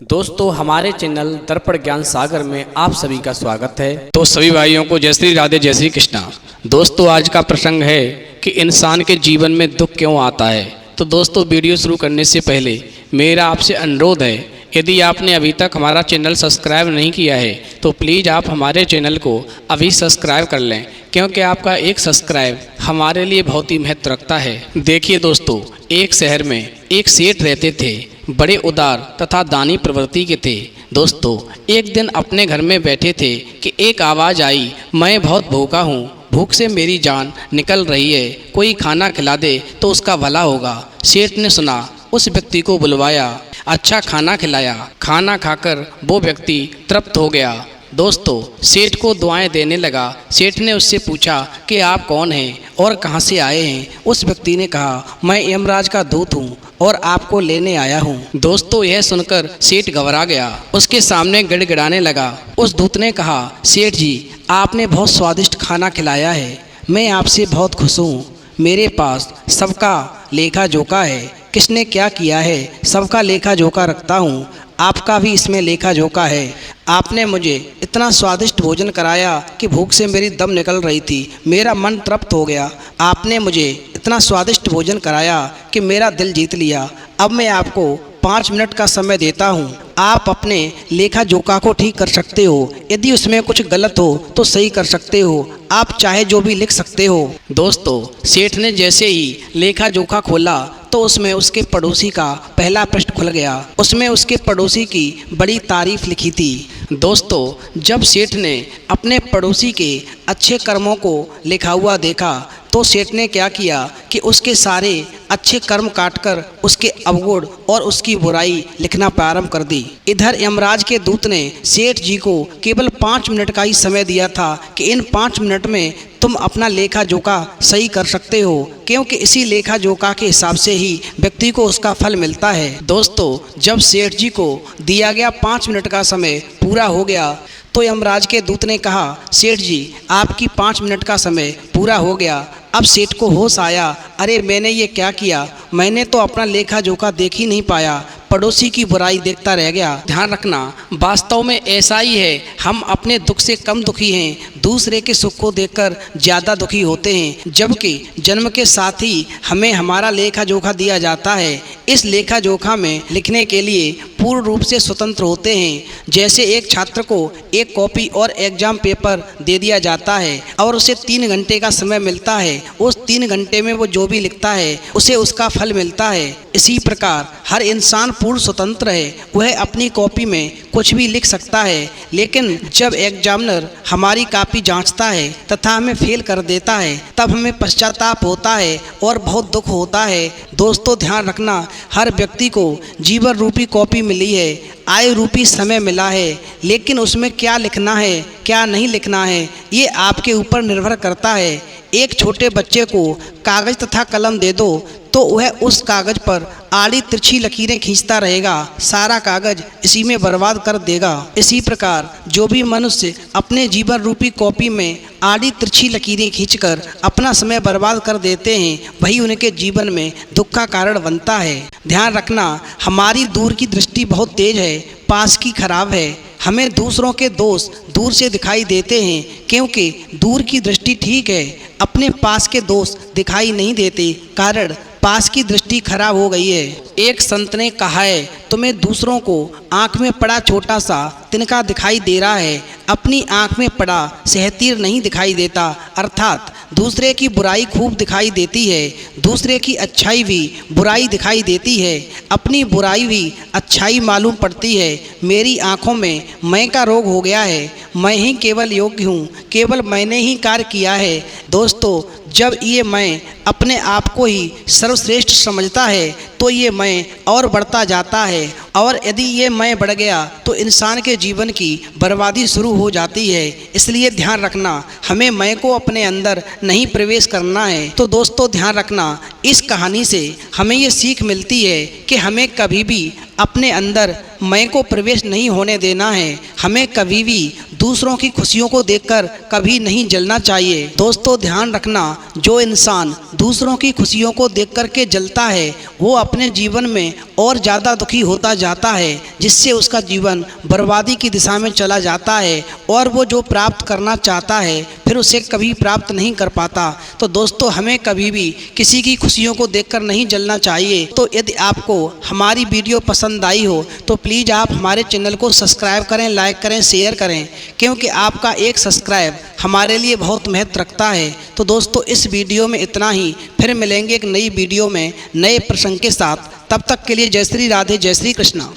दोस्तों हमारे चैनल दर्पण ज्ञान सागर में आप सभी का स्वागत है। तो सभी भाइयों को जय श्री राधे जय श्री कृष्णा। दोस्तों आज का प्रसंग है कि इंसान के जीवन में दुख क्यों आता है। तो दोस्तों वीडियो शुरू करने से पहले मेरा आपसे अनुरोध है, यदि आपने अभी तक हमारा चैनल सब्सक्राइब नहीं किया है तो प्लीज़ आप हमारे चैनल को अभी सब्सक्राइब कर लें, क्योंकि आपका एक सब्सक्राइब हमारे लिए बहुत ही महत्व रखता है। देखिए दोस्तों, एक शहर में एक सेठ रहते थे, बड़े उदार तथा दानी प्रवृत्ति के थे। दोस्तों एक दिन अपने घर में बैठे थे कि एक आवाज़ आई, मैं बहुत भूखा हूँ, भूख से मेरी जान निकल रही है, कोई खाना खिला दे तो उसका भला होगा। सेठ ने सुना, उस व्यक्ति को बुलवाया, अच्छा खाना खिलाया। खाना खाकर वो व्यक्ति तृप्त हो गया। दोस्तों सेठ को दुआएं देने लगा। सेठ ने उससे पूछा कि आप कौन हैं और कहां से आए हैं। उस व्यक्ति ने कहा, मैं यमराज का दूत हूं और आपको लेने आया हूं। दोस्तों यह सुनकर सेठ घबरा गया, उसके सामने गिड़गिड़ाने लगा। उस दूत ने कहा, सेठ जी आपने बहुत स्वादिष्ट खाना खिलाया है, मैं आपसे बहुत खुश हूँ। मेरे पास सबका लेखा जोखा है, किसने क्या किया है सबका लेखा जोखा रखता हूँ, आपका भी इसमें लेखा जोखा है। आपने मुझे इतना स्वादिष्ट भोजन कराया कि भूख से मेरी दम निकल रही थी, मेरा मन तृप्त हो गया। आपने मुझे इतना स्वादिष्ट भोजन कराया कि मेरा दिल जीत लिया। अब मैं आपको 5 मिनट का समय देता हूँ, आप अपने लेखा जोखा को ठीक कर सकते हो, यदि उसमें कुछ गलत हो तो सही कर सकते हो, आप चाहे जो भी लिख सकते हो। दोस्तों सेठ ने जैसे ही लेखा जोखा खोला तो उसमें उसके पड़ोसी का पहला पृष्ठ खुल गया। उसमें उसके पड़ोसी की बड़ी तारीफ लिखी थी। दोस्तों जब सेठ ने अपने पड़ोसी के अच्छे कर्मों को लिखा हुआ देखा तो सेठ ने क्या किया कि उसके सारे अच्छे कर्म काटकर उसके अवगुण और उसकी बुराई लिखना प्रारंभ कर दी। इधर यमराज के दूत ने सेठ जी को केवल 5 मिनट का ही समय दिया था कि इन 5 मिनट में तुम अपना लेखा जोखा सही कर सकते हो, क्योंकि इसी लेखा जोखा के हिसाब से ही व्यक्ति को उसका फल मिलता है। दोस्तों जब सेठ जी को दिया गया 5 मिनट का समय पूरा हो गया तो यमराज के दूत ने कहा, सेठ जी आपकी 5 मिनट का समय पूरा हो गया। अब सेठ को होश आया, अरे मैंने ये क्या किया, मैंने तो अपना लेखा जोखा देख ही नहीं पाया, पड़ोसी की बुराई देखता रह गया। ध्यान रखना, वास्तव में ऐसा ही है, हम अपने दुख से कम दुखी हैं, दूसरे के सुख को देखकर ज़्यादा दुखी होते हैं, जबकि जन्म के साथ ही हमें हमारा लेखा जोखा दिया जाता है। इस लेखा जोखा में लिखने के लिए पूर्ण रूप से स्वतंत्र होते हैं। जैसे एक छात्र को एक कॉपी और एग्जाम पेपर दे दिया जाता है और उसे 3 घंटे का समय मिलता है, उस 3 घंटे में वो जो भी लिखता है उसे उसका फल मिलता है। इसी प्रकार हर इंसान पूर्ण स्वतंत्र है, वह अपनी कॉपी में कुछ भी लिख सकता है, लेकिन जब एग्जामिनर हमारी कॉपी जांचता है तथा हमें फेल कर देता है तब हमें पश्चाताप होता है और बहुत दुख होता है। दोस्तों ध्यान रखना, हर व्यक्ति को जीवन रूपी कॉपी मिली है, आयु रूपी समय मिला है, लेकिन उसमें क्या लिखना है क्या नहीं लिखना है ये आपके ऊपर निर्भर करता है। एक छोटे बच्चे को कागज़ तथा कलम दे दो तो वह उस कागज़ पर आड़ी तिरछी लकीरें खींचता रहेगा, सारा कागज़ इसी में बर्बाद कर देगा। इसी प्रकार जो भी मनुष्य अपने जीवन रूपी कॉपी में आड़ी तिरछी लकीरें खींचकर अपना समय बर्बाद कर देते हैं, वही उनके जीवन में दुख का कारण बनता है। ध्यान रखना, हमारी दूर की दृष्टि बहुत तेज है, पास की खराब है। हमें दूसरों के दोष दूर से दिखाई देते हैं, क्योंकि दूर की दृष्टि ठीक है, अपने पास के दोष दिखाई नहीं देते, कारण पास की दृष्टि खराब हो गई है। एक संत ने कहा है, तुम्हें दूसरों को आँख में पड़ा छोटा सा तिनका दिखाई दे रहा है, अपनी आँख में पड़ा सहतीर नहीं दिखाई देता। अर्थात दूसरे की बुराई खूब दिखाई देती है, दूसरे की अच्छाई भी बुराई दिखाई देती है, अपनी बुराई भी अच्छाई मालूम पड़ती है। मेरी आँखों में मैं का रोग हो गया है, मैं ही केवल योग्य हूँ, केवल मैंने ही कार्य किया है। दोस्तों जब ये मैं अपने आप को ही सर्वश्रेष्ठ समझता है तो ये मैं और बढ़ता जाता है, और यदि ये मैं बढ़ गया तो इंसान के जीवन की बर्बादी शुरू हो जाती है। इसलिए ध्यान रखना, हमें मैं को अपने अंदर नहीं प्रवेश करना है। तो दोस्तों ध्यान रखना, इस कहानी से हमें ये सीख मिलती है कि हमें कभी भी अपने अंदर मैं को प्रवेश नहीं होने देना है, हमें कभी भी दूसरों की खुशियों को देखकर कभी नहीं जलना चाहिए। दोस्तों ध्यान रखना, जो इंसान दूसरों की खुशियों को देख कर के जलता है वो अपने जीवन में और ज़्यादा दुखी होता जाता है, जिससे उसका जीवन बर्बादी की दिशा में चला जाता है और वो जो प्राप्त करना चाहता है फिर उसे कभी प्राप्त नहीं कर पाता। तो दोस्तों हमें कभी भी किसी की खुशियों को देखकर नहीं जलना चाहिए। तो यदि आपको हमारी वीडियो पसंद आई हो तो प्लीज़ आप हमारे चैनल को सब्सक्राइब करें, लाइक करें, शेयर करें, क्योंकि आपका एक सब्सक्राइब हमारे लिए बहुत महत्व रखता है। तो दोस्तों इस वीडियो में इतना ही, फिर मिलेंगे एक नई वीडियो में नए प्रसंग के साथ। तब तक के लिए जय श्री राधे, जय श्री कृष्णा।